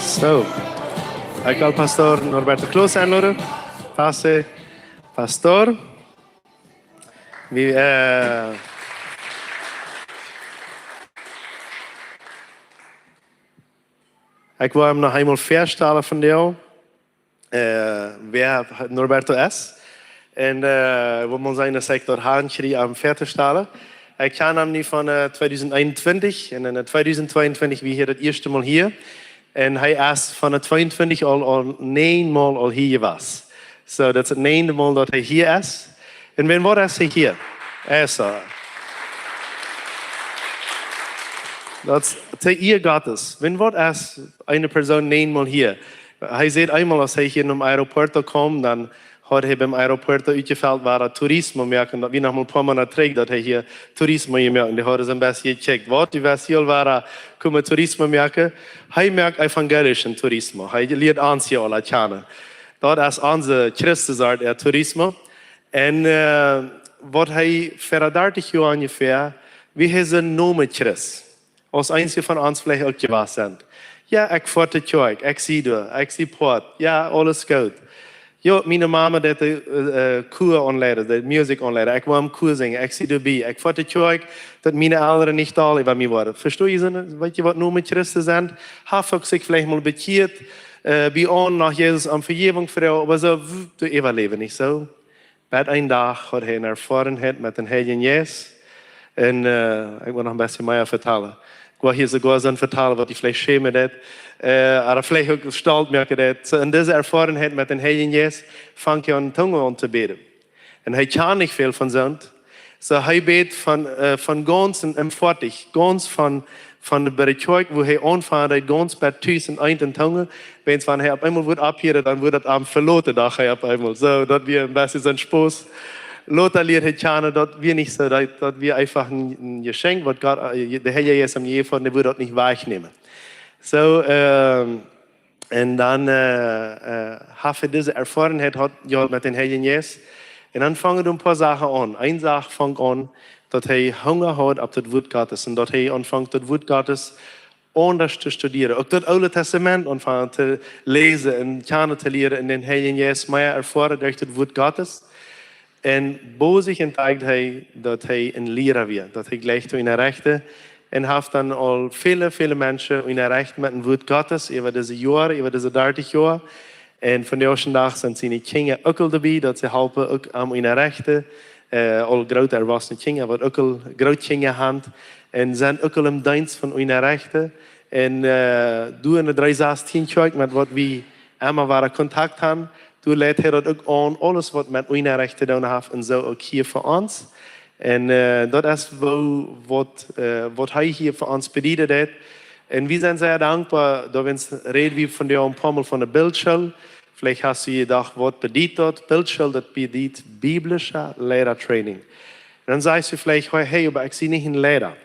So, ik wil pastor Norberto Kloos aanhoren. Pastor. Ik wil hem nog eenmaal voorstellen van jou. Wer Norberto is. En we moeten zijn sector Haanschrie aan voorstellen. Ik ken hem nu van 2021 en in 2022 wie hier het eerste mal hier. En hij is van het 22 al 9 maal al hier was. So dat is het 9e maal dat hij hier is. En wat is hij hier? Dat is te eer Gottes. Wat is een persoon 9 maal hier? Hij zegt eenmaal als hij hier naar het aeropuerto komt, dan had hij beim aeropuerto uitgeveld waar het toerisme merken. Dat we nog mal een paar maanden terug dat hij hier toerisme merken. Die hadden ze een beetje gecheckt. Wat die was hier waar komen toerisme merken. Hij merkt evangelischen toerisme. Hij leert ons hier al kennen. Dat is onze Christusart toerisme. En wat hij voor 30 jaar ongeveer, wie hij zijn noemen Christ. Als eentje van ons vielleicht ook gewaar zijn. Ja, ik voert de kerk, ik zie poort. Ja, alles goed. Jo, mijn mama dat de koor onleiden, de muziek onleiden. Ik wil hem koor zingen, ik zie erbij. Ik voert de kerk dat mijn ouderen niet al over mij worden. Verstoor je ze? Weet je wat noemen Christen zijn? Heeft ook zich vielleicht mal bekeerd. Bij ons nach Jezus aan vergeving voor jou. Maar zo, du overleven niet zo. Bij een dag had hij een ervarenheid met een Heilige Jezus. En ik wil nog een beetje meer vertellen. Ik wil hier sogar zo vertellen wat hij vielleicht schämen deed. Maar vielleicht ook gestalt merken deed. In deze ervarenheid met een Heilige Jezus fang je aan tongen aan te beden. En hij kan niet veel van zo'n. So hij beet van ganz en fertig. Ganz van de berechok, wo hij aanvangt, ganz bij thuis en eind en tongen. Wens van hij op eenmaal wordt abheren, dan wordt het aan verloten dag hij op eenmaal. So, dat we een beetje zijn spoos. Lothar leert het kennen, dat wir nicht so, dat wir einfach ein Geschenk, was Gott, der Herr Jesus am Jefer, der würde das nicht wahrnehmen. So, en dan have ich diese Erfarenheit mit den Herrn Jesus. En dan fangen wir ein paar Sachen an. Eine Sache fängt an, dass er Hunger hat auf das Wort Gottes und dass er anfängt, das Wort Gottes anders zu studieren. Auch das Alte Testament anfangen zu lesen und kennen zu lernen in den Herrn Jesus mehr erfahren durch das Wort Gottes. En bo zich entdeigt hij dat hij een leraar wordt, dat hij gleich in rechte. En heeft dan al viele mensen in recht met een woord Gottes, over deze jaren, over deze 30 jaar. En van de eerste dag zijn zijn kinderen ook al erbij, dat ze helpen ook aan in rechte. Al groot erwassen kinderen, wat ook al groot kinderen hand. En zijn ook al in dienst van in rechte. En doe in de 316 kerk met wat we allemaal waren contact hebben. Du leidt hij dat ook aan, alles wat met onrecht te doen heeft en zo ook hier voor ons. En dat is wat hij hier voor ons bedienen heeft. En we zijn zeer dankbaar, dat we reden van jou een paar mal van de Bildschule. Vielleicht hast du gedacht, wat bedient dat? Bildschule, dat bedient biblische Lehrertraining. En dan sagst du vielleicht, hey, aber ich zie niet een Lehrer.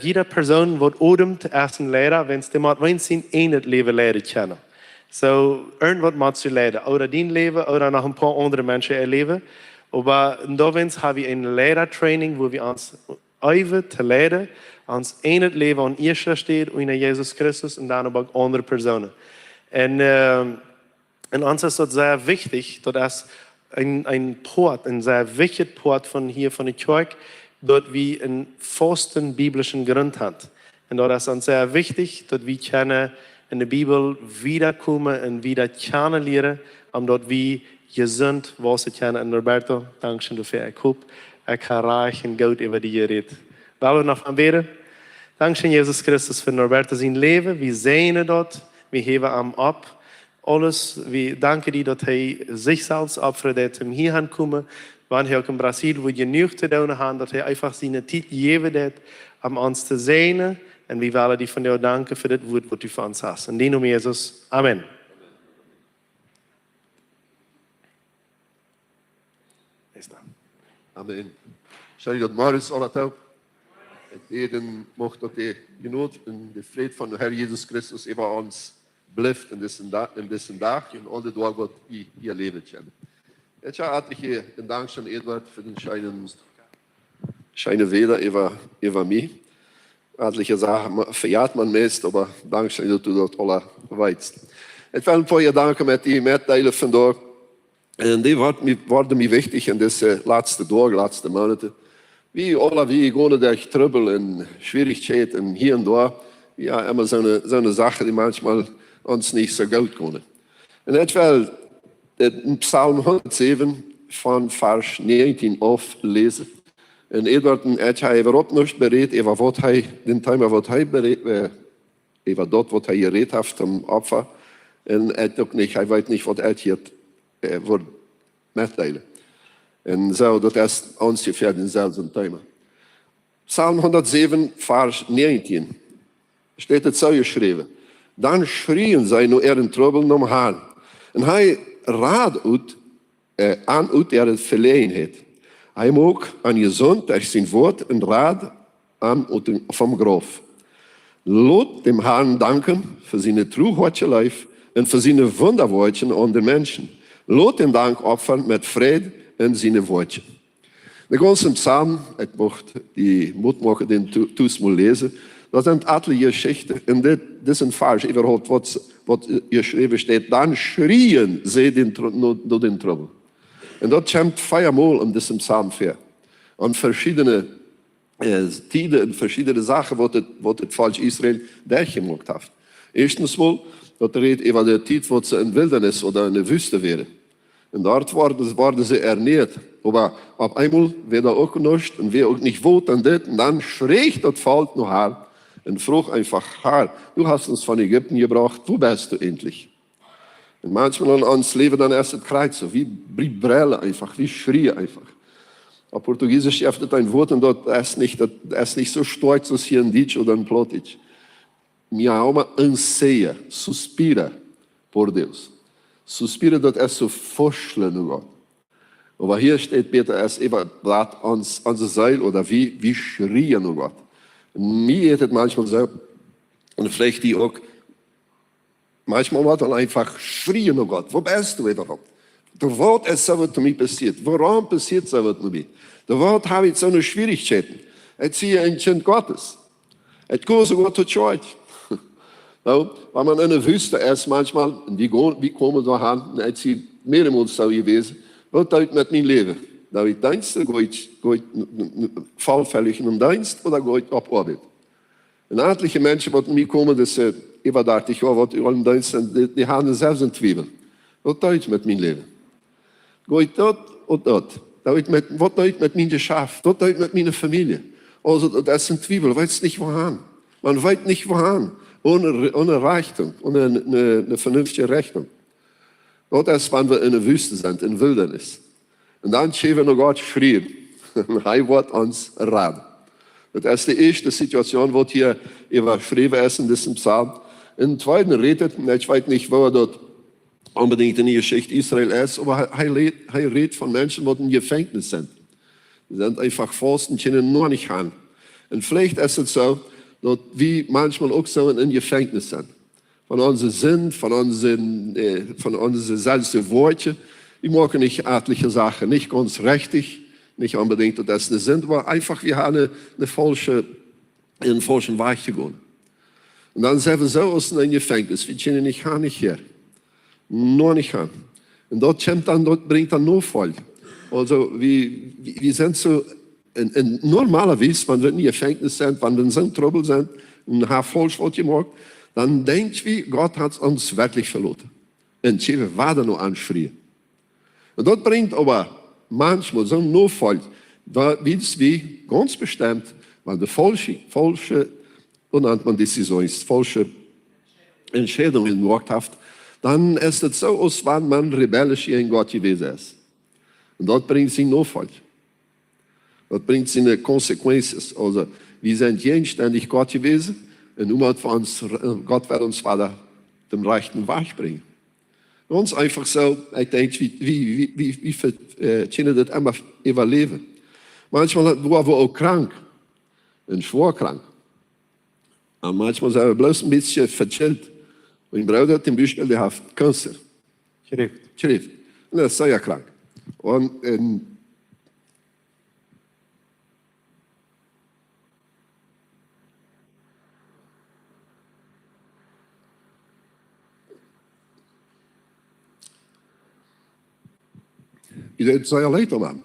Jeder Person wordt odemt als een Lehrer, wenn es iemand wenigstens in het leven leren kennen. So, irgendwas muss du leiden. Oder dein Leben, oder noch ein paar andere Menschen erleben. Aber da haben wir ein Lehrertraining, wo wir uns üben zu leiden, uns in das Leben an erster steht, in Jesus Christus und dann aber auch andere Personen. Und uns ist das sehr wichtig, dass ein Port, ein sehr wichtiger Port von hier, von der Kirche, dort wir einen festen biblischen Grund haben. Und das ist uns sehr wichtig, dass wir können in der Bibel wiederkommen und wieder kennenlernen, dort wie gesund was zu kennen. Und Roberto, danke schön dafür. Ich hoffe, ich kann reich und gut über die reden. Wollen wir noch anbeten? Danke schön, Jesus Christus, für Roberto sein Leben. Wir sehen dort, wir heben ihm ab. Alles, wir danken dir, dass er sich selbst opfert, dass er hierher kommen. Wann er auch in Brasilien, wo genug zu tun haben, dass er einfach seine Zeit geben hat, uns zu sehen. En we willen die van jou danken voor dit woord wat u van ons hast. In die naam Jezus. Amen. Amen. Zal je dat Maris al het ook? Het heden mocht dat de genoot en de vrede van de Heer Jezus Christus even ons blijft in deze dag en al die dag wat we hier leven kunnen. Het is hartelijk dank aan Edward voor de scheine weder over mij. Etliche Sachen verjaart man meest, aber dankzij dat u dat alle weet. Ik wil voor je danken met die meddelen vandaag. En die worden mij wichtig in deze laatste dagen, laatste maanden. Wie gaan durch Trouble en Schwierigkeiten hier en daar. Ja, immer so eine Sache, die manchmal uns nicht so gut können. En ik wil in Psalm 107 van vers 19 af lezen. En Edward heeft hij weer opnieuw bereid, over wat hij, den thema wat hij bereid, over dat wat hij gereed heeft om opfer. En hij weet niet wat hij hier wordt meedelen. En zo, dat is ongeveer dezelfde thema. Psalm 107, vers 19. Steht het zo geschreven. Dan schrien zij nu ihren Trouble om Herrn. En hij raad uit ihre Verlegenheid. Hij mag aan je zond durch zijn woord en raad aan vom Graf. Laat dem Herrn danken für seine truehartige Leif en für seine Wunderwortchen an den Menschen. Laat den Dank opfern met vrede en seine Wortchen. De ganze Psalm, ik mocht die Mut maken, den toesmal lezen. Dat zijn etliche Geschichten. En dit is een vers, überhaupt wat geschreven staat. Dan schrien ze door den Trouble. En dat komt viermal in diesem Psalm voor. An verschiedene tijden en verschiedene zaken wat het volk Israël durchgemaakt heeft. Eerstens mal, dat redt over de tijd wat ze in wildernis oder in de wüste waren. En dort worden ze ernährt. Aber op einmal werd er ook genuscht en weer ook niet woord en dit. En dan schreeuwt dat volk naar haar en vroeg einfach, Herr, du hast uns von Ägypten gebracht, wo bist du endlich? Und manchmal in ons leven dan erst het kruisen, wie brüllen einfach, wie schreien einfach. Auf Portugiesisch heeft het ein Wort und dat is niet so stolz als hier in Deutsch oder in Plotitsch. Minha alma anseia, suspira por Deus. Suspira, dat is so vorstellen naar Gott. Aber hier steht Peter, es überbleibt onze Seil oder wie schrien naar Gott. Mir ist es manchmal so, und vielleicht die auch, manchmal wird dann einfach schreien, oh Gott, wo bist du überhaupt? Wat is so wat mir passiert? Warum passiert so wat mit mir? Wat habe ich so eine Schwierigkeiten? Ich ziehe ein Kind Gottes. Ich gehe sogar zur Church. Nou, wenn man in der Wüste ist manchmal, und wie kommen da an, und ich ziehe mehrmals so gewesen, wat doet met mijn leven? Dat ik dienst, ga ik valveilig in een dienst, oder ga ik op arbeid? En etliche mensen wat mij komen, die zeggen, ik dacht, ja, wat u al in dienst zijn, die hebben zelfs een twijfel. Wat doet met mijn leven? Ga ik dat of dat? Wat doet met mijn geschäft? Wat doet met mijn familie? Also, dat is een twijfel, weet niet woran. Man weet niet woran. Ohne Reichtum, ohne eine vernünftige Rechnung. Dat is wanneer we in de Wüste sind, in Wildernis. En dan schreven we Gott schreien. Hij wordt ons raden. Dat is de eerste situatie wat hier überschreven is in diesem Psalm. In de tweede redet, ik weet niet waar dat unbedingt in de Geschichte Israël is, aber hij redet van mensen die in Gefängnis sind. Die sind einfach vast en kunnen nog niet gaan. En vielleicht is het zo, dat we manchmal ook zo in Gefängnis sind. Von unserem Sinn, von unseren selbsten Worten. Wir machen nicht etliche Sachen, nicht ganz richtig, nicht unbedingt, dass das sind, aber einfach, wir haben einen falschen Weg gegangen. Und dann sind wir so aus dem Gefängnis, wir können nicht gaan, nicht her. Noch nicht gaan. Und dort bringt dann nur voll. Also, wir sind so, normalerweise, wenn wir in Gefängnis sind, wenn wir in so einem Trouble sind, und haben falsch was gemacht, dann denkt wie, Gott hat uns wirklich verloren. Und wir werden nur anschreien. Und das bringt aber manchmal so einen Notfall, wie ganz bestimmt, weil die falsche und nennt man Decisions, falsche Entscheidungen gemacht hat, dann ist es so, als wenn man rebellisch gegen Gott gewesen ist. Und das bringt sie Notfall. Das bringt seine Konsequenzen. Also, wir sind gegenständig Gott gewesen, und Gott wird uns weiter dem rechten Weg bringen. Ganz einfach so, ich denke, wie können das immer überleben? Manchmal waren wir auch krank, und schwer krank. Und manchmal sind wir bloß ein bisschen verchillt. Mein Bruder hat zum Beispiel, der hat Krebs. Schrift. Und er ist sehr krank. Und Je bent zij alleen man.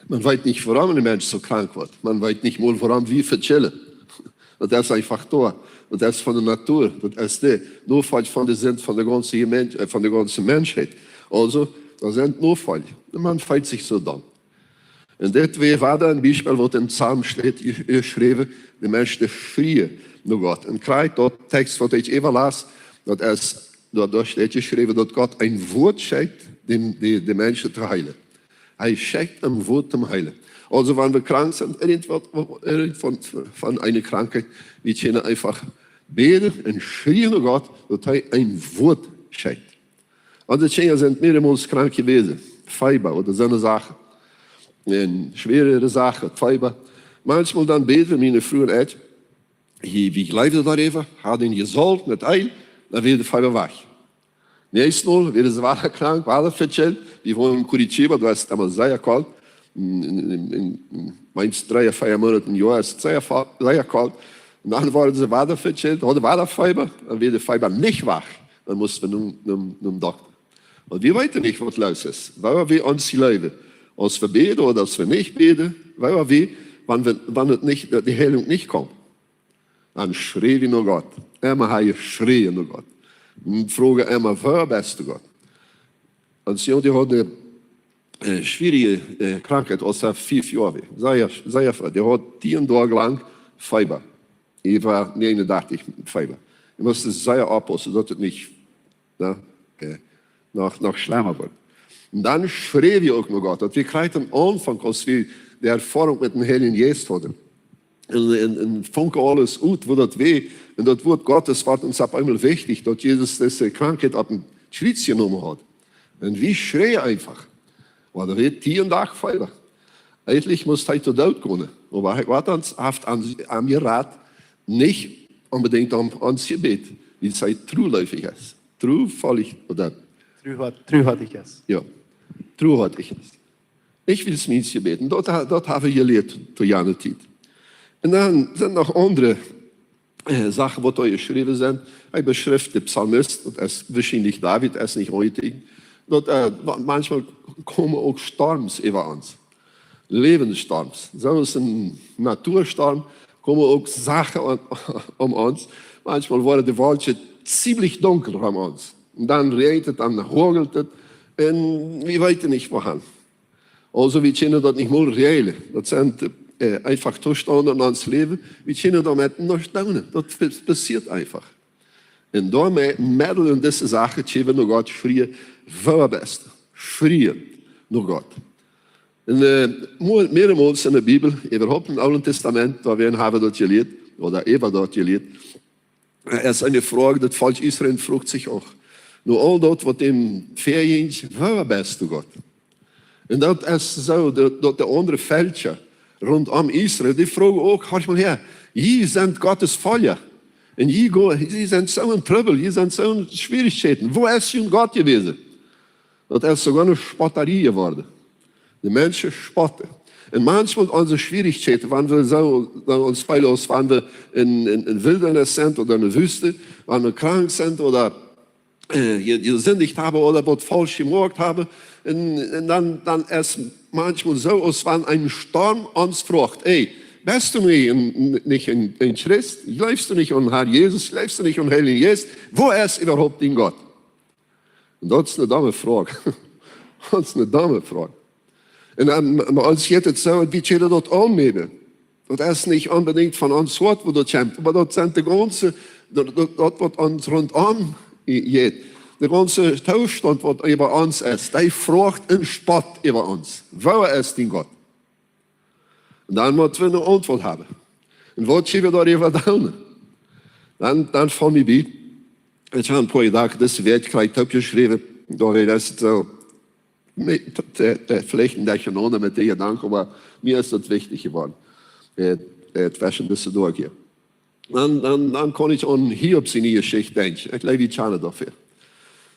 Man weet niet waarom een mens zo krank wordt. Man weet niet meer waarom we verchillen. Dat is einfach da. Dat is van de natuur. Dat is de noodval van de zin van de ganze mensheid. Also, dat zijn noodval. De man feit zich zo dan. En dit weer was een Beispiel wat in Psalm steht geschreven. De mens de vrije naar God. En krijgt dat tekst wat ik even las. Dat steht geschreven dat God een woord schenkt de mensen te heilen. Hij schenkt een woord te heilen. Also, wenn wir krank sind, von einer Krankheit, wir können einfach beten und schreien nach Gott, dass er ein Wort schenkt. Also, wir sind mehrmals krank gewesen. Fieber oder so eine Sache. Eine schwere Sache, Fieber. Manchmal dann beten wir in der frühen Zeit, wie leefde daar even, hadden gezold met ei, dan weer de Fieber weg. Nächstes Mal, werden sie weiter krank, weiter verchillt. Wir wohnen in Curitiba, da ist es damals sehr kalt. Meins 3, 4 Monate im Jahr ist es sehr kalt. Und dann waren sie weiter verchillt, hadden weiter Fieber, dann wird der Fieber nicht wach. Dann mussten wir zum Doktor. Und wir weten nicht, was los ist. Weil wir uns leben. Als wir beten oder als wir nicht beten, weil wir, wenn die Heilung nicht kommt, dann schreien wir nach Gott. Immer haben schreien nach Gott. Und fragen immer, wer bist du Gott? Und sie hat eine schwierige Krankheit, als er 5 Jahre war. Der hat 10 Tage lang Fieber. Ich war 89 mit Fieber. Ich musste sehr aufpassen, dass es nicht noch schlimmer wird. Und dann schreien wir auch nach Gott. Und wir kriegen am Anfang, als wir die Erfahrung mit dem Heiligen Geist hatten, und funken alles uit, wo das weh. Und das Wort Gottes war uns auf einmal wichtig, dass Jesus diese Krankheit auf den Schritt genommen hat. Und wir schreien einfach. Maar er wird 10 Tage Fieber. Eigentlich muss er tot dood kunnen. Aber er hat uns an mir Rat nicht unbedingt an uns Gebet, wie es truläufig ist. Trufallig oder? Truhartig ist. Ja, truhartig ist. Ich will es mir ins Gebet. Dort haben wir geleerd zur jaren Zeit. Und dann sind noch andere Sachen, die da geschrieben sind. Hij beschrijft de Psalmist, dat is wahrscheinlich David, er ist nicht heute. Manchmal kommen auch Storms über uns. Lebensstorms. Zoals ein Natursturm kommen auch Sachen um uns. Manchmal worden die Wolken ziemlich dunkel um uns. Und dann regnet es, dann hagelt es. Und wir weten nicht wohin. Also wir können das nicht mal regeln. Das sind einfach Zustände in ons Leben. Wir können damit nicht tun. Das passiert einfach. Und da middel in diese Sache können wir Gott schreien, wer bist du? Schreien nach Gott. Und mehrmals in der Bibel, überhaupt im Alten Testament, da wir haben dort geleerd, oder Eva dort geleerd, ist eine Frage, das Volk Israel fragt sich auch. Nur all dort, was dem Ferien, wer bist du Gott? Und dat is zo, dat de andere veldje rondom Israël, die vragen ook, hoor mal her, hier zijn Gottes Volk. En hier zijn zo in Trouble, hier zijn zo in Schwierigkeiten. Wo is je Gott gewesen? Dat is sogar eine Spotterie geworden. Die Menschen spotten. Und manchmal unsere Schwierigkeiten, wenn wir so, uns feillos, wenn wir in Wildnis sind oder in der Wüste, wenn wir krank sind oder gesündigt haben oder was falsch gemacht haben, und dann ist manchmal so, als wenn ein Sturm uns fragt, ey, bist du nicht ein Christ? Lebst du nicht an Herr Jesus? Lebst du nicht an Heiligen Geist? Wo ist überhaupt dein Gott? Und das ist eine dumme Frage. Das ist eine dumme Frage. Und dann, als ich jetzt so, wie können wir das annehmen? Das ist nicht unbedingt von uns Wort, wo das kommt, aber das sind die ganze, das, was uns rundum geht. Der ganze Zustand, was über uns ist, der fragt einen Spott über uns. Wo ist dein Gott? Und dann müssen wir eine Antwort haben. Und was können wir darüber tun? Dann fangen wir bei. Ich habe ein paar Tage das Wertkreis aufgeschrieben. Da ist so, vielleicht ein bisschen mit den Gedanken, aber mir ist das wichtig geworden. Etwas das durchgehen. Dann kann ich an Hiob seine Geschichte denken. Ich glaube, ich kann dafür.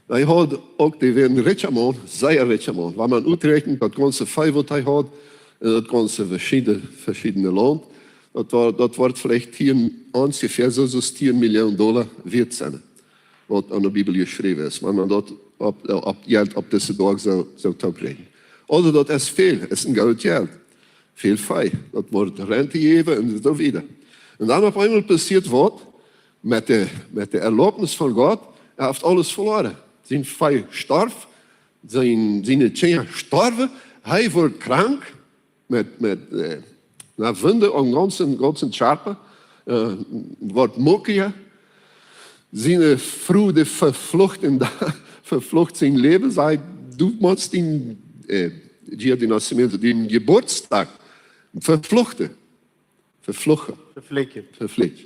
Hij had ook die weer een rijke man, zeer rijke man. Waar man uitrekent dat ganze vijf wat hij had, en dat ganze verschillende land, dat wordt vielleicht hier ongeveer zo'n $10 miljoen waard zijn. Wat aan de Bibel geschreven is. Maar man dat op geld op deze dag zou toekrijgen. Also dat is veel, is een groot geld. Veel fijn. Dat wordt rente geven en zo verder. En dan op eenmaal passiert wat met de erlaubnis van God, hij heeft alles verloren. Zijn vijf starf, zijn kinderen starven, hij wordt krank met vinden om ganzen schapen, wordt moeilijker. Zijn vrouw die vervlucht zijn leven, zij doet maar die geboortstag vervluchten. Vervliegen.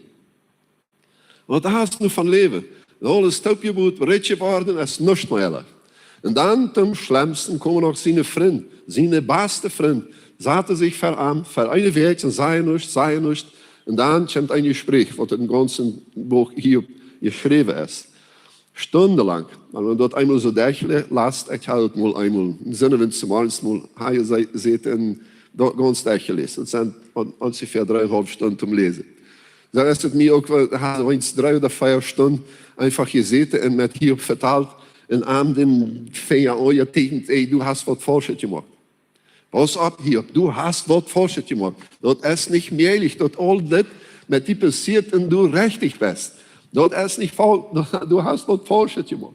Wat haast nu van leven? Alles stapje moet ritje worden, is niks meer. En dan, ten schlimmsten, komen nog zijn vriend, zijn beste vriend, zaten zich verarm, voor een weekje, zei nichts. En dan komt een gesprek, wat in het ganze boek hier geschreven is. Stundenlang. Als man dat eenmaal zo durchlässt, ik had het mal eenmaal, zinnenwinst morgens mal, hij zit in dat ganz durchgelezen. Dat zijn ongeveer 3,5 Stunden om lezen. Dan is het mij ook wel, eens 3 oder 4 Stunden einfach gezeten en met hierop vertaald. En aan den vinger aan je tegen, hey, du hast wat falsch gemacht. Pas op hier, du hast wat falsch gemacht. Dat is niet möglich, dat al dit met die passiert en du richtig bist. Dat is niet falsch, du hast wat falsch gemacht.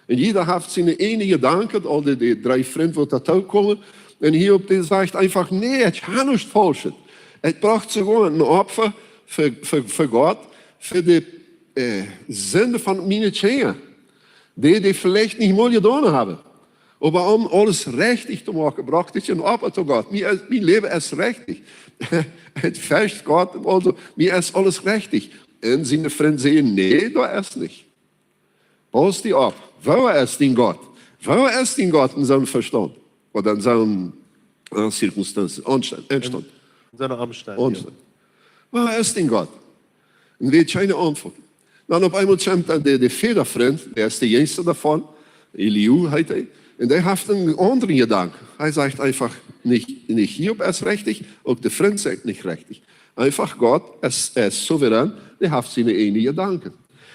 En jeder heeft zijn enige gedanken, al die 3 vrienden wat dat ook komen. En hierop die zegt einfach, nee, ik ga niet falsch. Het bracht sogar een offer voor God, voor de zonde van mijn kinderen. Die vielleicht nicht mal gedaan hebben. Aber om alles richtig te maken, brachte ich een offer zu Gott. Mijn leven is richtig. Het vecht God, also, mir ist alles richtig. En zijn vrienden zeggen, nee, dat is niet. Pas die op. Waar is die God? Waar is die God in zijn verstand? Oder in zijn circumstanties, Anstand. Seine Amstein. Waar is die God? En weet je geen antwoord. Dan op eenmaal komt de vadervriend, der is de jongste daarvan, Elihu heet hij, en die heeft een andere gedanke. Hij zegt einfach, niet hierop is richtig, ook de vriend zegt niet richtig. Einfach God is soeverein, die heeft zijn ene gedanken.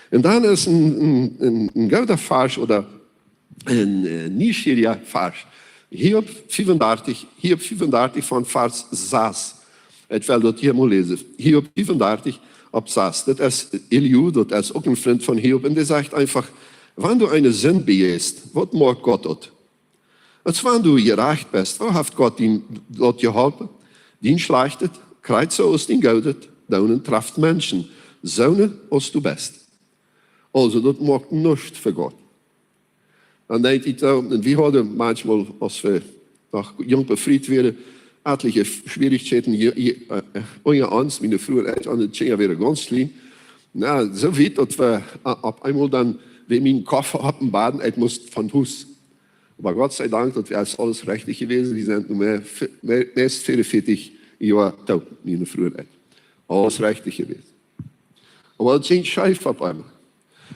En dan is een gouden vers, of een Nigeria vers, Hiob 35 van vers 6. Ik wil dat hier maar lezen. Hiob 35 op 6. Dat is Elihu, dat is ook een vriend van Hiob. En die zegt einfach, wanneer du eine Sünde begeht, wat maakt God dat? Als wanneer du gerecht bist, wat heeft God dat geholpen? Die schlachtet, kreuzen als die goudet, dan treft mensen. Zonen als du bist. Also, dat maakt nichts voor God. Dan denk ik, en we hadden manchmal, als we nog jong bevriend werden, etliche Schwierigkeiten onder ons. Mijn vroeger echt aan het zingen weer ganz klein. Nou, zo weit, dat we op eenmaal dan weer mijn koffer op en baden uit moest van huis. Maar Gott sei Dank, dat is alles richtig geweest. Die zijn nu meest 44 jaar oud, mijn vroeger echt. Alles richtig geweest. Maar het ging scheef op eenmaal.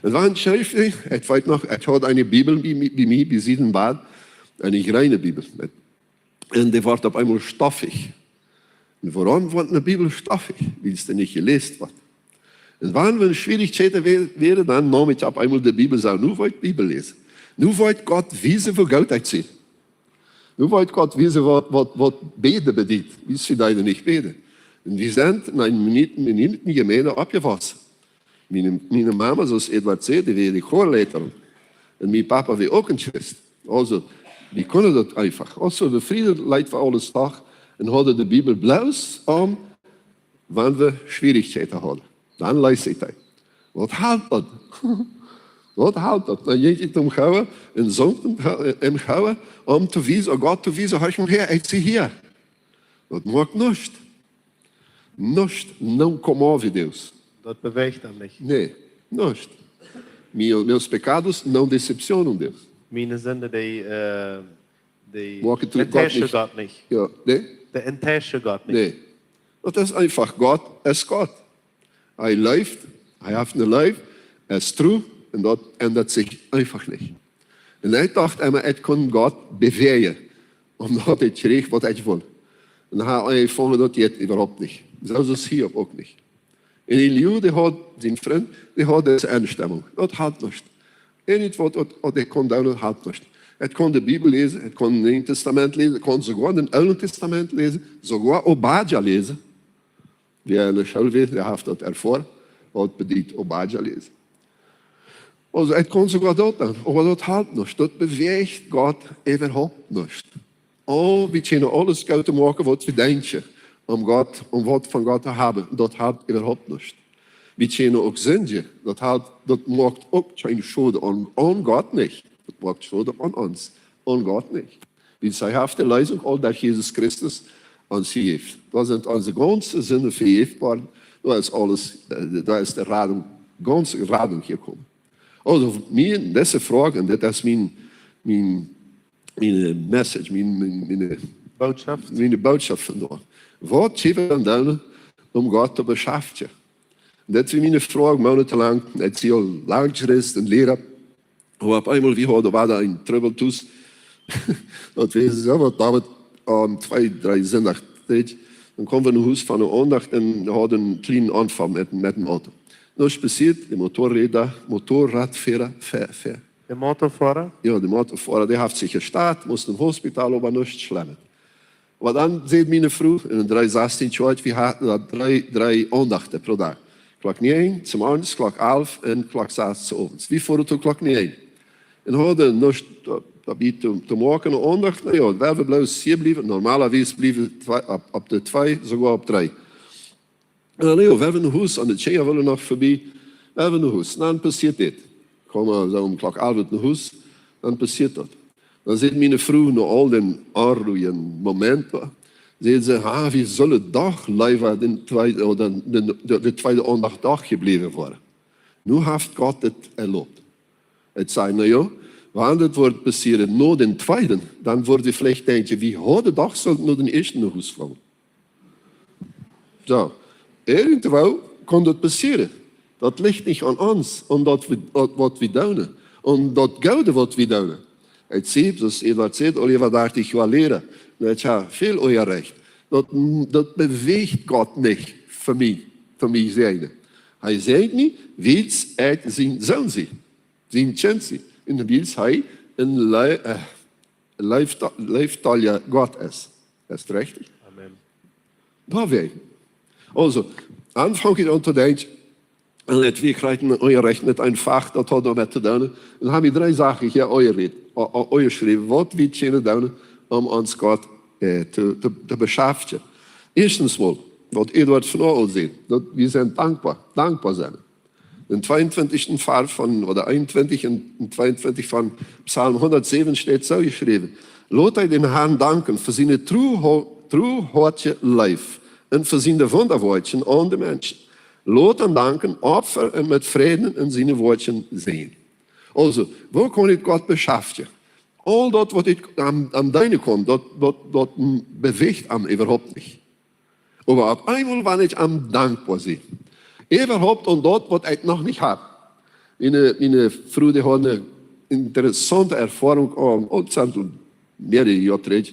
En waarom schreef ik? Ik weet nog, ik had een Bibel bij mij, bij Siedenbad, een kleine Bibel. En die wordt op eenmaal stoffig. En waarom wordt een Bibel stoffig? Weil es niet gelezen wordt. En wanneer we Schwierigkeiten werden, dan nam ik op eenmaal de Bibel en zei, nu wil ik de Bibel lezen. Nu wil ik God wijzen voor goudheid zien. Nu wil ik God wijzen wat beden bedient. Wie ze dat niet beden. En we zijn in een gemeente opgewassen. Mijn mama, zoals Edward zei, die was de choorleiter. En mijn papa was ook een christ. Also, die konden dat einfach. Also, de vrienden leidt voor alles dag en hadden de Bibel bloos om wanneer we Schwierigkeiten hadden. Dan lees ik dat. Wat helpt dat? Wat helpt dat? Dan ging ik hem gauwen en zong hem gauwen om te wijzen, oh God te wijzen, hou je me her, ik zie hier. Dat maakt niets. Niets, não comove Deus. Dat beweegt dan niet. Nee, niets. Meus pecados não decepcionam Deus. Mijn zonde, die Maken tot God enttäuschen niet. God niet. Ja, nee? Die enttäuschen God niet. Nee. Dat is einfach, Gott ist Gott. Hij leeft, hij heeft een leven, hij is true en dat ändert zich einfach niet. En ik dacht immer, ik kon God bewegen. Omdat ik kreeg wat ik wil. En dan had hij gevonden dat het überhaupt niet. Zelfs als hier ook niet. En Eliu, die had zijn vriend, die had deze instemming. Dat had niet. En iets wat ik kon doen, had niet. Het kon de Bijbel lezen, het kon het Nieuwe Testament lezen, het kon sogar het Oude Testament lezen, sogar Obadja lezen. Die in de school weet, die heeft dat ervoor, wat bedient Obadja lezen. Also, het kon sogar dat doen, maar dat had niet. Dat beweegt God überhaupt niet. Oh, we kunnen alles te maken wat we denken, om wat van God te hebben. Dat had überhaupt niet. We kunnen ook zingen, dat maakt ook geen schade aan God niet. Dat maakt schade aan ons, aan God niet. Want zij heeft de leiding al dat Jezus Christus ons heeft. Dat zijn onze ganze zinnen vergeven worden. Dat is alles, daar is de ganze rading gekomen. Also, deze vraag, en dat is mijn message, mijn boodschap vandaag. Wat zullen we dan doen om God te beschaffen? Dat is mijn vraag maandenlang. Ik zie al lang gerust en leren. Hoe op eenmaal wie hadden we daar in trouble toes. Dat weten ze, want David aan 2-3 zondag tijd. Dan komen we naar huis van een aandacht en we hadden een kleine aanval met een auto. Nou is passiert, de motorradfahrer. De motorfahrer? Ja, de motorfahrer, die heeft zich gestart, moest een hospitaal op een nacht slemmen. Maar dan zei mijn vrouw, in een 316 jaar, we hadden drie aandachten per dag. Klok 9, zum morgens, klok 11 en klok 6 avonds. Wie voor het ook klok 9. En hadden nog daarbij te maken een aandacht. Nou ja, wel we blijven hier blijven. Normalerwijs blijven op de 2, sogar op 3. En dan ja, we hebben een huis, aan de Tjeja willen nog voorbij. We hebben een huis. Dan passiert dit. Komen we zo om klok 11 naar huis, dan passiert dat. Dan zit mijn vrouw na al die aanroeien momenten. Zeiden ze, wie zullen dag leven de tweede aandacht dag gebleven worden. Nu heeft God het erloopt. Het zei, nou ja, wanneer het wordt passeren na de tweede, dan wordt je vielleicht denken, wie had de dag zal naar de eerste naar huis komen. Zo, irgendwo kan dat passeren. Dat ligt niet aan ons, omdat we wat we doen. Omdat gouden wat we doen. Het ziet, zoals Eduard zei, Oliver 30 jaar leren. Dat is veel ooit recht. Dat beweegt God niet voor mij zijnde. Hij zegt niet, wie uit zijn zoon zijn chancy. In de beeld hij een leeftalje God is. Dat is terecht. Amen. Daarbij. Also, aanvang aan te denken, en we krijgen euer recht met een vak dat had daarmee te doen. Dan hebben we 3 zaken hier euer geschreven. Wat we kunnen doen om ons God te beschaffen. Eerstens wel, wat Eduard van al zei, dat we zijn dankbaar zijn. In 22 vers van, oder 21 en 22 van Psalm 107 staat zo geschreven. Laat hij den Herrn danken voor zijn trouwhartige lijf en voor zijn wonderwoordjes aan de mensen. Laat hem danken, opfer en met vrede in zijn woordjes zijn. Also, waar kan ik God beschaffen? Al dat wat ik aan deine komt, dat beweegt hem überhaupt niet. Maar op eenmaal wanneer ik hem dankbaar ben. Überhaupt aan dat wat ik nog niet heb. Mijn vrouw die had een interessante ervaring aan ontzettend meerdere jaren terug.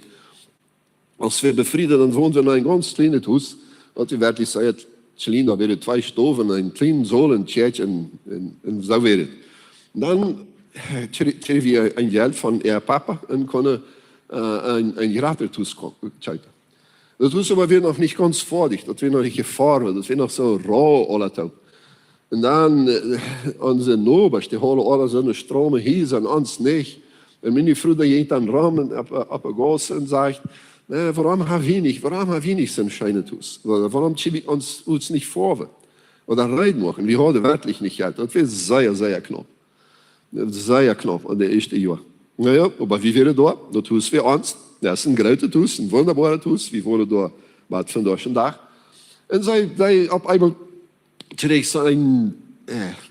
Als we bevrienden, dan woonden we in een ganz klein huis. Want we werd gezegd, Celine, daar werden 2 stoven, een klein zool, een tjeetje en zo weer het. Dan kreeg we een geld van papa en konden een gratis kopen. Dat was aber weer nog niet ganz voordig, dat we nog niet gefahren, dat we nog zo rauw alles. En dan onze nobers, die halen alles in de stromen hier en ons niet. En mijn vrouw die ging dan ramen op een gas en zegt, waarom hebben we niet zo'n schijnen huis? Waarom schieben wir uns nicht vor? Oder reden machen. Wir haben wirklich nicht Geld. Das wäre sehr, sehr knapp. Sehr knapp an der ersten Jahr. Naja, aber wie wäre da? Das Haus für uns. Das ist ein großes Haus, ein wunderbares Haus. Wir wohnen da bald von durch den Tag. Und sie auf einmal kreeg ze een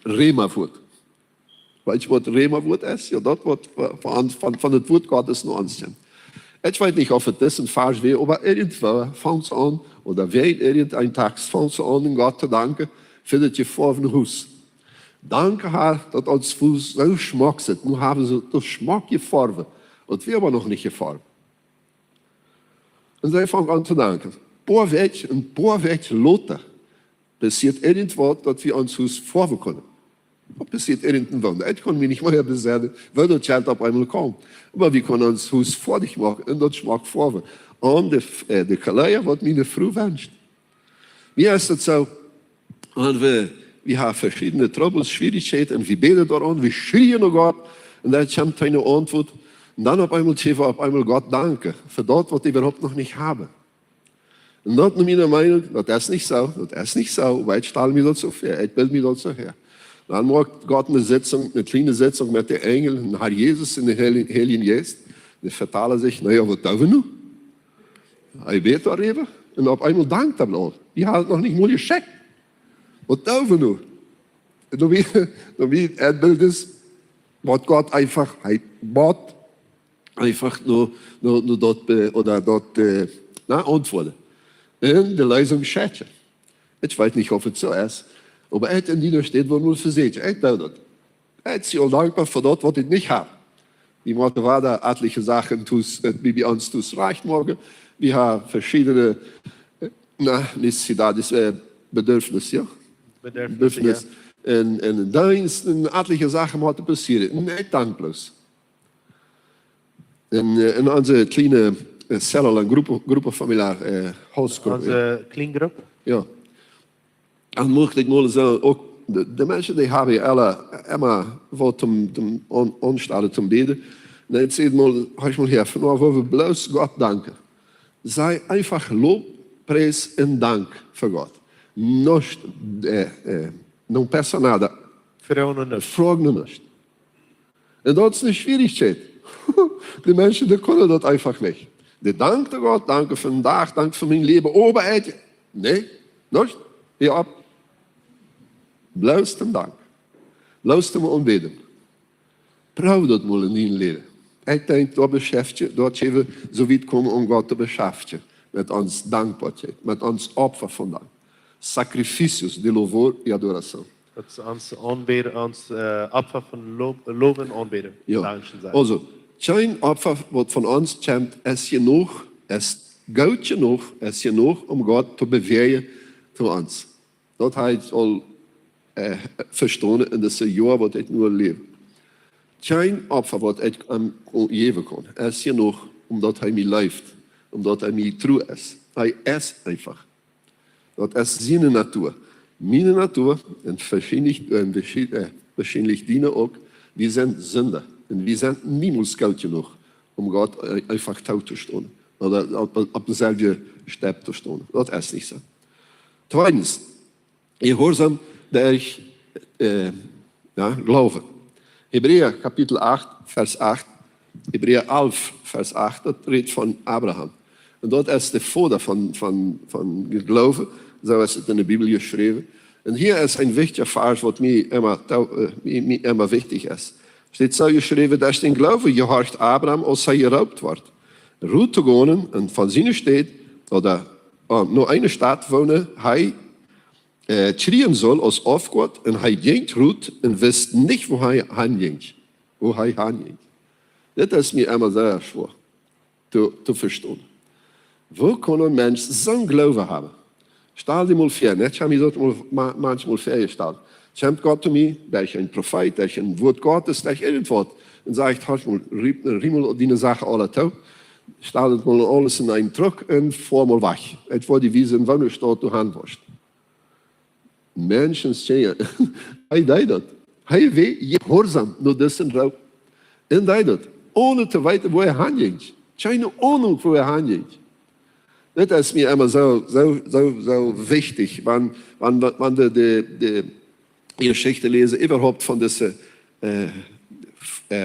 Rema-woord. Weet je wat Rema-woord is? Ja, dat wat van het woord Gottes naar ons komt. Ich weiß nicht, ob das ein Vers wäre, aber irgendwo fängt es an, oder wer irgendein Tag fängt es an, Gott zu danken für das Gefahren Haus. Danke, Herr, dat ons voet zo smak zit. Nu hebben ze de smak gevorven. Dat we aber nog niet gevorven. En zij vangen aan te danken. Een paar weken later passiert irgendwas, dat we ons huis vorven kunnen. Dat passiert irgendwann. Dat kon me niet meer bezenden, weil dat geld op einmal kwam. Maar we kunnen ons huis fertig maken en dat smaakt vorven. Aan de geleier wat mijn vrouw wenscht. Wie is het zo? En we hebben verschillende troubles, Schwierigkeiten en we beten daaraan, we schreeuwen naar God en dat komt geen antwoord. En dan op einmal geven we op einmal Gott danken voor dat wat we überhaupt nog niet hebben. En dat is mijn mening, dat is niet zo, weil ich stelle mir das so vor, ich bilde mir das so her. Dann macht Gott eine kleine Sitzung mit den Engeln, und Herr Jesus in den Heiligen Geist. Die vertalen sich, naja, was tun wir nun? Hij weet daarover en op einmal dankt hij nog. Die had het nog niet mooi gescheckt. Wat tun wir nu? En dan wie het beeld is, wat God einfach, hij bad einfach nur dat, oder dat antwoorden. En de Leisung schätze. Ich weiß nicht, ob es so ist, aber er hat in die steht, wo nur verzekerd. Ich glaube das. Er ist sehr dankbar für das, was ich nicht habe. Die Mutter war da etliche Sachen, wie wir uns reicht morgen. Wir haben verschiedene Bedürfnisse, ja? Bedürfnisse. Ja. En Dienst, en etliche Sachen moeten passieren. Niet dankbaar. In onze kleine cellen en groepenfamilie, huisgroep. Onze kleinggroep? Ja. En mocht ik maar zo, ook de mensen die hebben alle immer wat aanstellen te beden. En ik zei mal, heb mal her, vanaf we bloos God danken. Sei einfach Lob, Preis en Dank für Gott. Não peça nada. Frag nicht. En dat is een Schwierigkeit. Die Menschen, die können das einfach nicht. Die danken Gott, danke für den Tag, danke für mein Leben, Oberheit. Nee, nicht. Hier ab. Blijf hem dank. Blijf hem aanbidden. Probeer dat maar in je leven. Ik denk dat je zo weit komen om God te beschäftigen. Met ons dankbaarheid, met ons offer van dank. Sacrificios de louvor e adoração. Dat is ons aanbidden, ons offer van lof en aanbidden. Ja. Also, geen offer wat van ons komt, is genoeg, is goed genoeg, is genoeg om God te bewegen voor ons. Dat heeft al verstaan in dat jaar wat ik nu leef. Geen offer wat ik hem geven kan, is genoeg omdat hij mij leeft, omdat hij mij trouw is. Hij is einfach. Dat is zijn natuur. Mijn natuur, en waarschijnlijk dienen ook, wir sind Sünder. Und wir sind niemals gut genug, um Gott einfach taub zu stehen. Oder auf derselben Step zu stehen. Das ist nicht so. Zweitens, Gehorsam durch Glaube. Hebräer Kapitel 8, Vers 8. Hebräer 11, Vers 8, dat redt van Abraham. En dat is de vader van Glauben, zo is het in de Bibel geschreven. En hier is een wichtiger vers wat mij immer wichtig is. Steht zo geschreven, dat den Glaube gehorcht Abraham, als hij geraubt wordt. Ruht te gaan en van zijn stad, oder nur eine Stadt wonen, hij schreien soll als Aufgott und hij ging Ruth und wist nicht, wo hij hinging. Das ist mir immer sehr schwer zu verstehen. Wo kann ein Mensch so einen Glauben haben? Stell dir mal vor, ich habe mir das manchmal vorgestellt. Kommt Gott zu mir, der ist ein Prophet, der ist ein Wort Gottes, der ist irgendwas. Und sagt, hast mal, riemel die Sache alle taub. Stell das mal alles in einen Truck und fahr mal weg. Et war die Wiese in Wannerstadt, du handwascht. Menschen zeggen, hij deed dat. Hij weet gehoorzaam naar deze vrouw. En deed dat. Ohne te weten waar hij heen ging. Geen Ahnung, wo hij heen ging. Dat is mir immer so wichtig, wenn die Geschichte lesen, überhaupt von diesen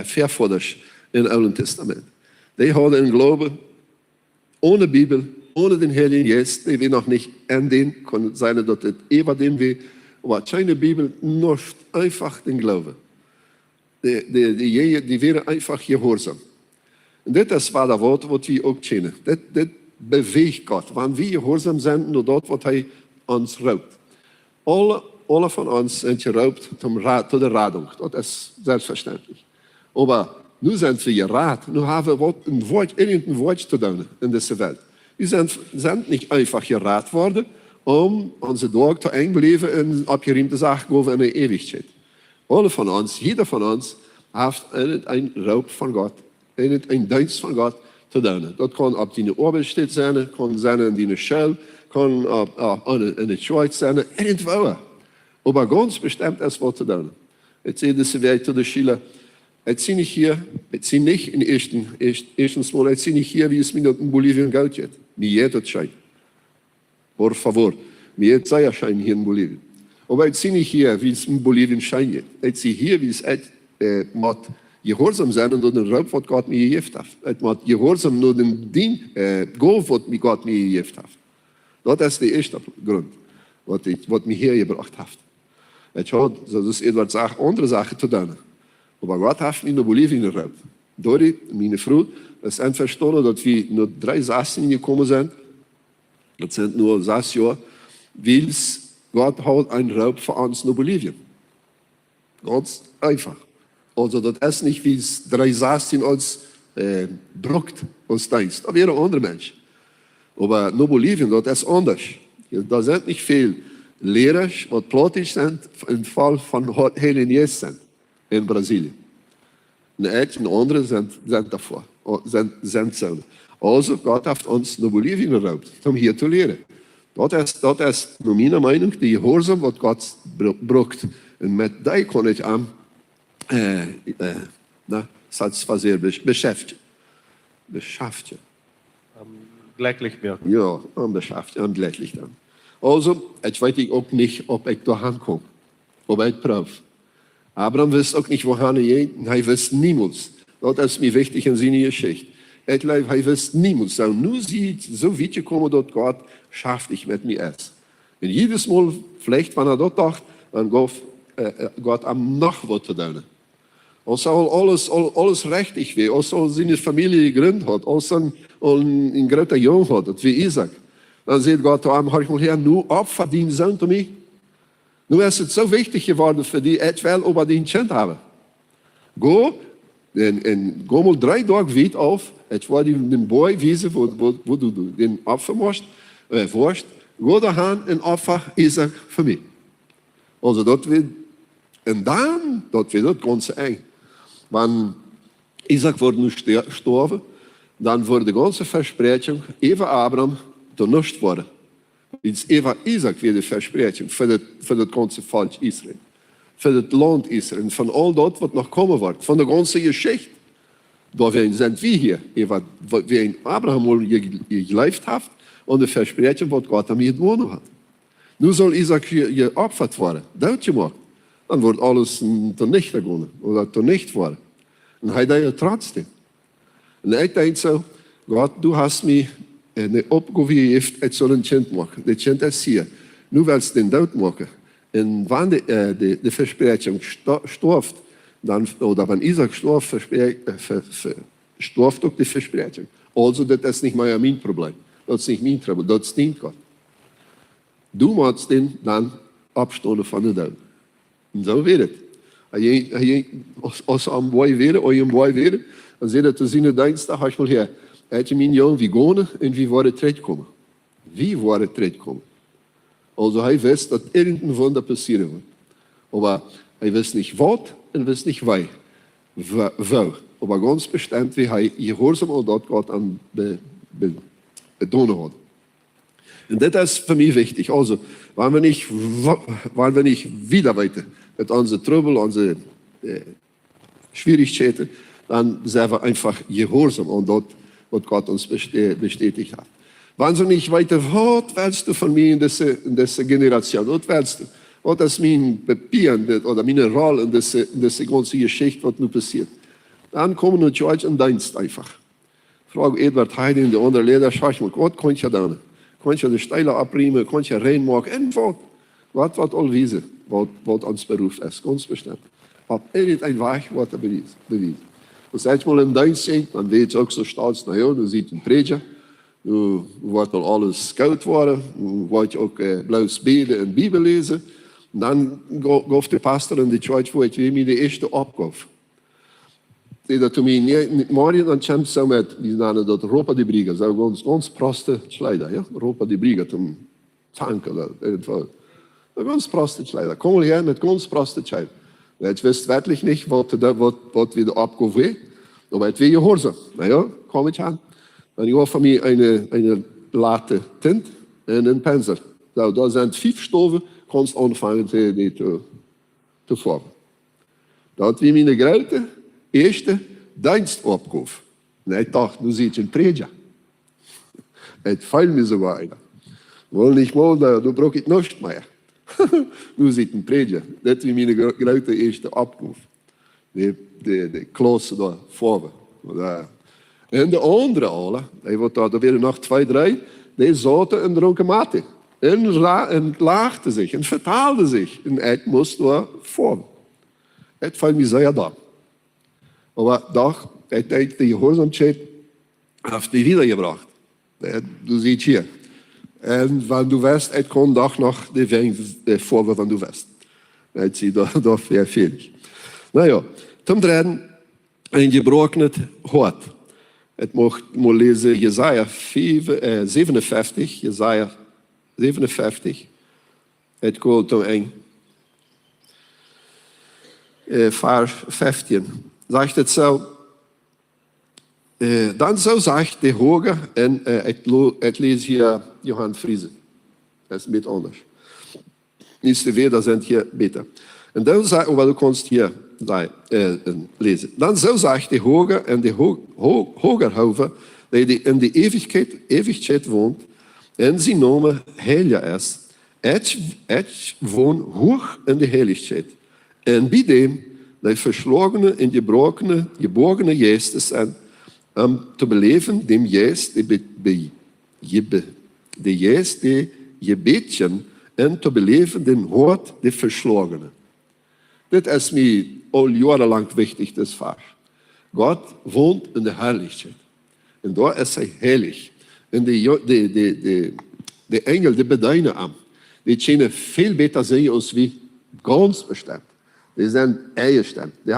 Verforders im Alten Testament. Die hadden einen Glauben ohne Bibel, ohne den Heiligen Geist, die wir noch nicht enden können, sein, dass es über den Weg, aber keine Bibel, nur einfach den Glauben. Die wären einfach gehorsam. Und das war das Wort, was wir auch kennen. Das bewegt Gott. Wenn wir gehorsam sind, nur dort, was er uns raubt. alle van ons zijn geroopt tot de Radung. Dat is selbstverständlich. Aber nu sind wir geraten. Nu haben wir irgendein Wort zu tun in dieser Welt. Wir sind nicht einfach geraten worden, um onze Tag zu einbeleven in abgeriemte Sachen over in de Ewigkeit. Alle van ons, jeder van ons, heeft een roep van God, een dienst van God te doen. Dat kan op die Arbeitsstätte zijn, kan zijn in die school, kan in de Schweiz zijn, irgendwo. Aber ganz bestimmt ist was zu tun. Jetzt sehe ich die zu der Schule. Jetzt sind nicht hier, jetzt sind nicht in erstens Mal, jetzt sind nicht hier, wie es mir in Bolivien geht. Mir jeder scheint. Por favor, mir jetzt sei scheint hier in Bolivien. Aber jetzt sind nicht hier, wie es in Bolivien scheint. Jetzt sind hier, wie es mit Gehorsam sein und den Raub, was Gott mir gegeben hat. Mit Gehorsam nur den Ding, Golf, was Gott mir gegeben hat. Das ist der erste Grund, was mich hier gebracht hat. Das ist etwas andere Sachen zu tun. Aber Gott hat mich in Bolivien geraubt. Dori, meine Frau, das ist einfach verstanden, dass wir nur 3 Sachen gekommen sind. Das sind nur 6 Jahre, weil Gott hat einen Raub für uns in Bolivien. Ganz einfach. Also das ist nicht, wie es 3 Sachen uns braucht, uns Dienst. Das wäre ein anderer Mensch. Aber in Bolivien, das ist anders. Da sind nicht viele Lehrer, die plötzlich sind, im Fall von Helenies sind in Brasilien. Und andere sind davor, sind so. Also Gott hat uns in Bolivien geraubt, um hier zu lehren. Das ist nach meiner Meinung die Gehorsam, was Gott braucht. Und mit dem kann ich das war sehr beschäftigt. Glücklich werden. Ja, am gleichlich dann. Also, jetzt weiß ich auch nicht, ob ich da hinkomme. Aber ich prüfe. Abraham wusste auch nicht, wohin er geht. Er wusste niemals. Das ist mir wichtig in seiner Geschichte. Er wusste niemals. Nur sieht, so weit gekommen, dass Gott schafft ich mit mir es. Und jedes Mal, vielleicht, wenn er dort dachte, dann Gott am Nacht zu tun. Als alles richtig wäre, als seine Familie gegründet hat, als ein großer Junge hat, wie Isaac. Dann sagt Gott zu ihm, hör mal her, nur Opfer dienen Sohn zu mir. Nun ist es so wichtig geworden für die, ich will aber den Kind haben. Go mal 3 Tage weit auf, ich will den Boy wiesen, wo du den Opfer musst, go dahin und Opfer Isaac für mich. Also das wird, und dann, das wird das Ganze eng. Wenn Isaac wurde nu gestorben, dann wurde die ganze Versprechung über Abraham nicht worden. Jetzt über Isaac wird die Versprechung für das ganze Volk Israel, für das Land Israel, von all das, was noch kommen wird, von der ganzen Geschichte. Da sind wir hier, wie ein Abraham mal gelebt hat und die Versprechung, was Gott am gewonnen hat. Nun soll Isaac geopfert werden, das gemacht. Dann wird alles zunichte gegangen oder zunichte worden. Und er deed het trotzdem. Und ich denke so, Gott, du hast mir eine Aufgabe gegeben, ich soll ein Kind machen. Das Kind ist hier. Nu willst du den Tod machen. Und wenn die Versprechung stirbt, oder wenn Isaac stirbt, stirbt auch die Versprechung. Also, das ist nicht mehr mein Problem. Das ist nicht mein Problem, das dient Gott. Du musst den dann abstoßen von der Tod. En zo weet het. Als je een boy weer, dan zei dat te zien dinsdag, als je mal her, had je mijn jongen wie gewonnen en wie waren terechtgekomen. Wie waren terechtgekomen. Also hij wist dat irgendein Wunder passieren wird. Aber hij wist nicht wat en wist nicht wie. Wel. Aber ganz bestimmt, wie hij gehoorzaam al dat Gott aan bedonen hat. Und das ist für mich wichtig. Also, wenn wir nicht wieder weiter mit unseren Trübel, unseren Schwierigkeiten, dann sind wir einfach gehorsam an das, was Gott uns bestätigt hat. Wenn du nicht weiter, was willst du von mir in dieser Generation? Was willst du? Was ist mein Papier oder meine Rolle in dieser ganzen Geschichte, was nun passiert? Dann kommen wir zu euch in Dienst einfach. Frag Edward Heide und die anderen Lehrer, schau mal, was kann ich da? Kann ich die Steine abriemen, kann ich reinmachen, und was all wissen, was uns beruft ist, ganz bestimmt. Auf irgendein Weg wird er bewiesen. Und als mal im Dienst sind, dann wird es auch so stolz, na ja, du siehst einen Prediger, du wird al alles koud worden, du wird auch bloß beten und Bibel lesen, En dan gaf de pastor in de church voor het weer me de eerste opgave. Dat toen mij morgen dan kwam zo met, die namen dat Ropa de Briga, zo ganz proste Kleider, ja? Ropa de Briga, zum tanken, dat irgendwo. Ganz proste Kleider. Kom mal her mit ganz proste Kleider. Ich wist wirklich nicht, wat wir da abgave, aber het weer gehoorzaam. Nou ja, kom ich an. Dan gaf van mij eine late tint en een pensel. Nou, daar zijn 5 stoven, kannst anfangen te vormen. Dat was mijn grote eerste dienstopgave. En ik dacht, nu zit je een prediger. Het viel mir sogar einer. Wohl nicht mal, da brauche ich nichts mehr. Nu zit een prediger. Dat was mijn grote eerste opgave. De klasse daar voor. En de andere alle, er werden nog 2, 3, die zaten en dronken maten. En lachten zich en vertaalden zich. En ik moest daar voor. Het viel mir sehr da. Aber doch, het heeft de gehoorzaamheid heeft die wiedergebracht. Du ziet hier. En wanneer du west, het kon doch nog de wijn voor wanneer du west. Het zie daar veel veel. Nou ja, ten derde, een gebroken hart. Het mocht maar lezen Jesaja 57, Jesaja 57. Het komt dan een vers 15. Zegt het zo. Dan zo zegt de Hoge, en ik lees hier Johan Friese. Dat is een beetje anders. Niet te veel, dat zijn hier beter. En dan zegt, wat du kannst hier lezen. Dan zo zegt de Hoge en de Hogerhoven, die in de eeuwigheid woont, en zijn naam heilig is. Het woont hoog in de heiligheid. En bij dem, die verslagene en geborgene geesten zijn, om te beleven dem geest, de geest die gebedjen, en te beleven den hoort de verslagene. Dit is mij al jarenlang wichtig, das vers. God woont in de heiligheid. En daar is hij heilig. En de engel, die beduinen aan. Die kunnen veel beter zijn als wie ganz bestemd. Die zijn eigenstemt. Die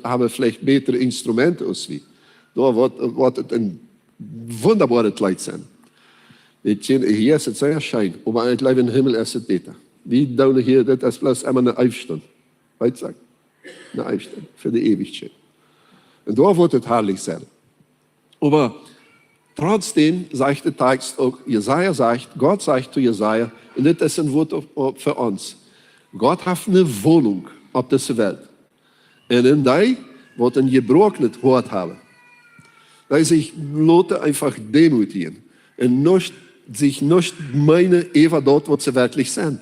hebben vielleicht betere instrumenten als wie. Daar wordt het een wunderbare tijd zijn. Hier is het zeer schijn, maar in het leven in de hemel is het beter. Die doen hier, dit is plus immer een Aufstand. Weet je? Een Aufstand voor de eeuwigheid. En daar wordt het herrlich zijn. Maar trotzdem zegt de tekst ook, Jesaja zegt, Gott zegt zu Jesaja, en dit is een woord voor ons. Gott heeft een woning op deze wereld. En in die wordt een gebroken hart hebben. Die zich laten einfach demutieren. En zich niet meinen, even dat wat ze werkelijk zijn.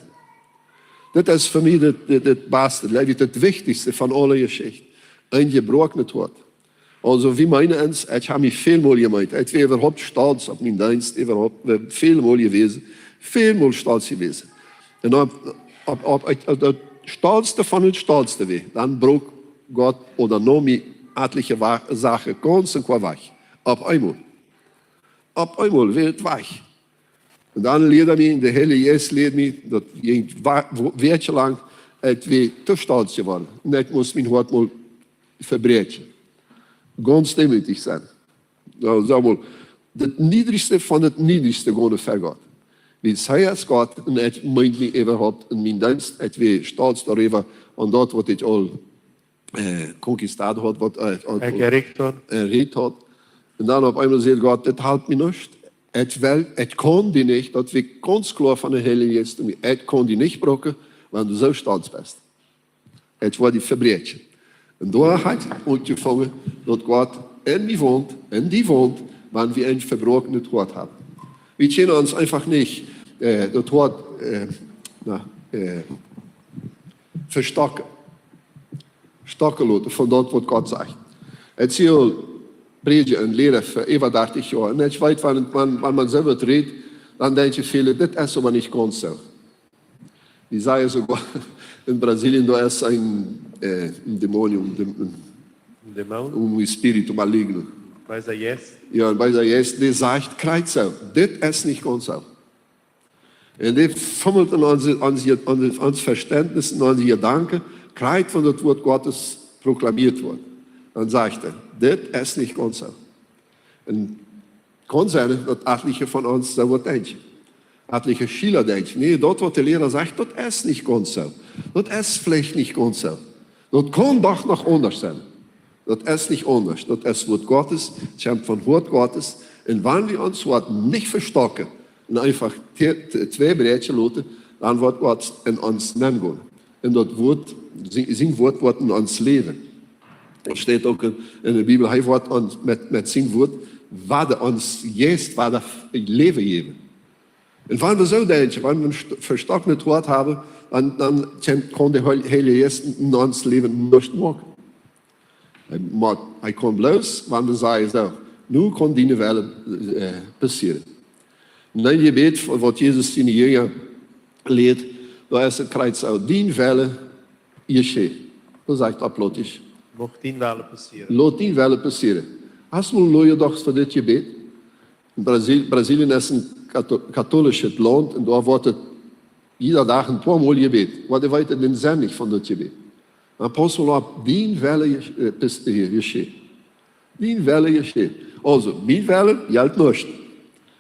Dat is voor mij het beste, het wichtigste van alle geschichte. Een gebroken hart. Also, wie meinen uns, ich habe mich vielmal gemeint, ich war überhaupt stolz auf meinen Dienst, ich war vielmal gewesen, vielmal stolz gewesen. Und ob das Stolzste von den Stolzsten war, dann brach Gott oder nahm mich etliche Sachen ganz und gar weg. Auf einmal wird es weg. Und dann leerde mich, in der Heilige Geist leerde mich, das ging weertje lang, ich war te stolz geworden. Und ich muss mein Hart mal verbreken. Ganz demütig zijn. Nou, zeg maar, het niedrigste van het niedrigste gewoon voor God. Wie zij als God en het meint me überhaupt in mijn dienst, het weer stolz daarover en dat wat ik al conquistado had, wat erreicht had. En dan op eenmaal zegt God, het helpt me niet. Het kon die niet, dat we ganz klar van de Heilige Geest, het kon die niet breken, want du zo stolz bist. Het wordt die verbrechen. En daar hat angefangen, dat God in die woont, wanneer we een verbroken hart hebben. We kunnen ons einfach niet dat hart verstocken laten van dat wat God zegt. Het is heel predigen en leren voor over 30 jaar. En ik weet, wanneer man zelf het redt, dan denk je veel, dit is maar niet ganz zo. Die zeggen sogar, in Brasilien, da ist ein Dämonium, Espírito maligno. Bei Yes. Ja, bei der Yes, die sagt, Kreuz so. Das ist nicht ganz so. En die fummelt in ons Verständnis, in onze Gedanken, krijgt van het woord Gottes proklamiert wordt. Dan zegt hij, dit is niet ganz zo. En kan zijn dat etliche van ons zo wat denken. Etliche Schüler denken, nee, dat wat de leraar zegt, dat is niet ganz zo. Dat is vielleicht niet ganz zo. Dat kan toch nog anders zijn. Dat is niet anders. Dat is Wort Gottes, het komt van Wort Gottes. En wanneer we ons wat niet verstocken en einfach twee breedjes laten, dan wordt Gott in ons nemen. En dat woord, zijn woord wordt in ons leven. Er staat ook in de Bijbel, hij wordt ons met zijn woord, wat ons geest, wat het leven geven. En wanneer we zo denken, wanneer we een verstockend woord hebben, dan kan de Heilige Geest in ons leven niet maken. Maar hij komt los, wanneer we zeggen, zo, nu kan die wel passeren. En dan je weet, wat Jezus zijn jünger leert, dan is het krijgt zo, die welle je dat zegt dat plotisch. Mocht 10 wellen passeren. Laat die welle passeren. Als we een looie dag voor dit gebed. Brazilië is een katholisch land en daar wordt het iedere dag een 2 maal gebed. Wat is het in zinnig van dit gebed? En pas laat die welle je die welle je also, die welle geldt niet.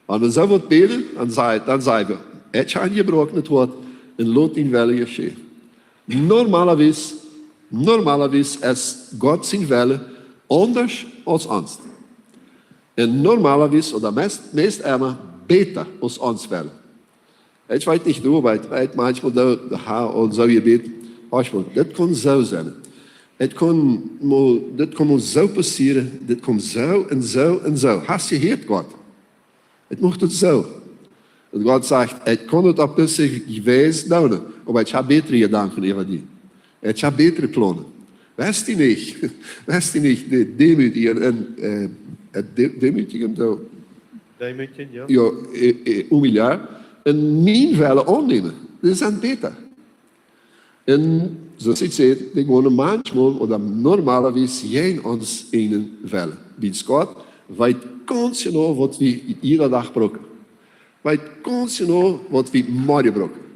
Als we zo wat beden, dan zeggen we, het is gebroken het woord en laat die welle je Normalerweise is God zijn wille anders als ons. En normalerweise, oder meest immer, beter als ons wille. Ik weet niet hoe, maar het manchmal al zo je weet, dit kan zo zijn. Dit kan zo passeren, dit kan zo en zo en zo. Hast je heert God? Het moet het zo. En God zegt, ik kan het op zich geweest doen, maar ik heb betere gedanken over die. Ich habe bessere Pläne. Weißt du nicht, demütigen Ja. ja, humiliar, en mijn willen aannemen. Dat is dan beter. En zoals ik zei, die gewoon manchmal, oder normalerweise, geen ons einen willen. Wie Gott, weet ganz genau, wat we iedere dag brauchen. Weet ganz genau, wat we morgen brauchen.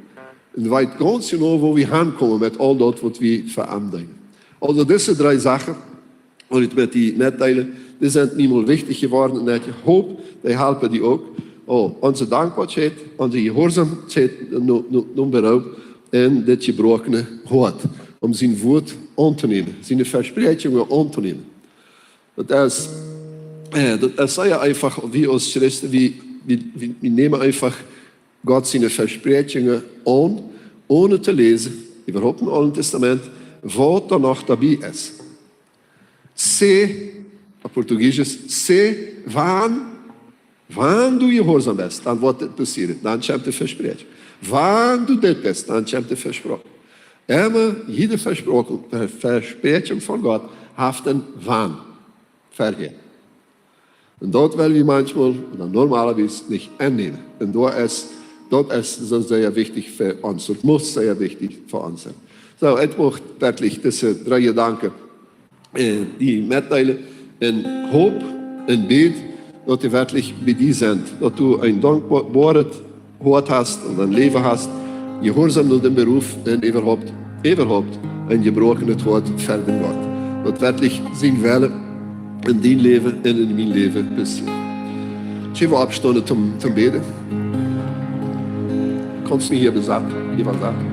En weet ganz genau, wo wir aankomen met al dat wat we veranderen. Also deze 3 Sachen, und ich met die mitteilen, die zijn niet meer wichtig geworden. En ik hoop, die helpen die ook. Onze dankbaarheid, onze gehoorzaamheid noem beroep en dit gebrokene hart. Om zijn woord aan te nemen, zijn versprechingen aan te nemen. Dat is ja einfach, wie als Christen, wir nehmen einfach Gott seine Versprechungen an, ohne zu lesen, überhaupt im Alten Testament, was da noch dabei ist. Auf Portugiesisch, wann du gehorsam bist, dann wird das passieren, dann kommt die Versprechung. Wann du das bist, dann kommt die Versprechung. Immer jede Versprechung von Gott hat ein Wann vergehen. Und dort werden wir manchmal, oder normalerweise, nicht annehmen. Und dat is so sehr wichtig für uns und muss sehr wichtig für uns sein. So, ich möchte wirklich diese 3 Gedanken die mitteilen en hoop en bid dat die wirklich bei dir sind, dass du ein dankbares Wort hast und ein Leben hast, gehorsam naar den Beruf und überhaupt ein gebrochenes Wort verden Gott. Dat wirklich zijn willen in dein Leben und in mein Leben passiert. Ich will abstunden zum Beten. Kannst du hier besagen? Jemand sagen?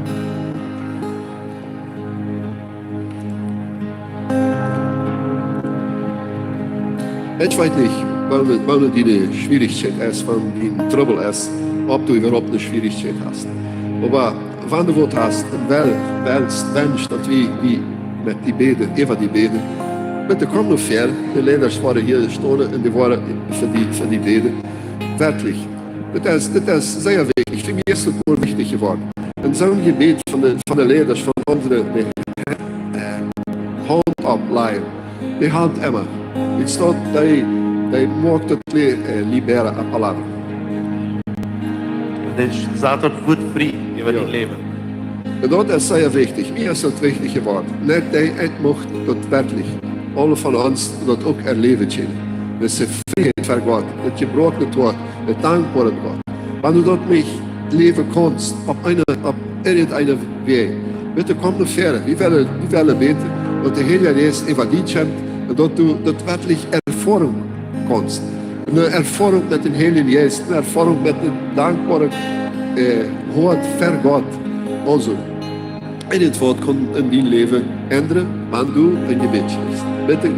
Ich weiß nicht, wann die Schwierigkeit ist, wann die Trouble ist, ob du überhaupt eine Schwierigkeit hast. Aber wenn du was hast, wünschst, dass wir mit die Beten, über die Beten, bitte komm noch ver. Die Leiders waren hier gestonden und die waren für die Beten. Wirklich. Das ist sehr wichtig. Für mich ist es nur wichtig geworden. Und so ein Gebet von den Leiders, von unseren Hand ableihen, die Hand immer. Ik staat, die maakt het liberen a palavra. Dus staat er goed vrij über dein Leben. En dat is zeer wichtig. Mir ist das wichtig geworden. Net die mocht dat wirklich alle von uns dat ook erleben kunnen. Dat is vrijheid voor God. Dat gebroken wordt. Dat dankbaar wordt. Wanneer du dat nicht leven konst op irgendeine weg. Bitte kom nog verder. We willen weten dat de Heilige Geest evangelisch hebt en dat du dat werkelijk ervaren konst. Een ervaring met de Heilige Geest, een ervaring met een dankbare hoort ver God. Also, en het woord kan in die leven änderen, wanneer du een gebed schrijft. Bitte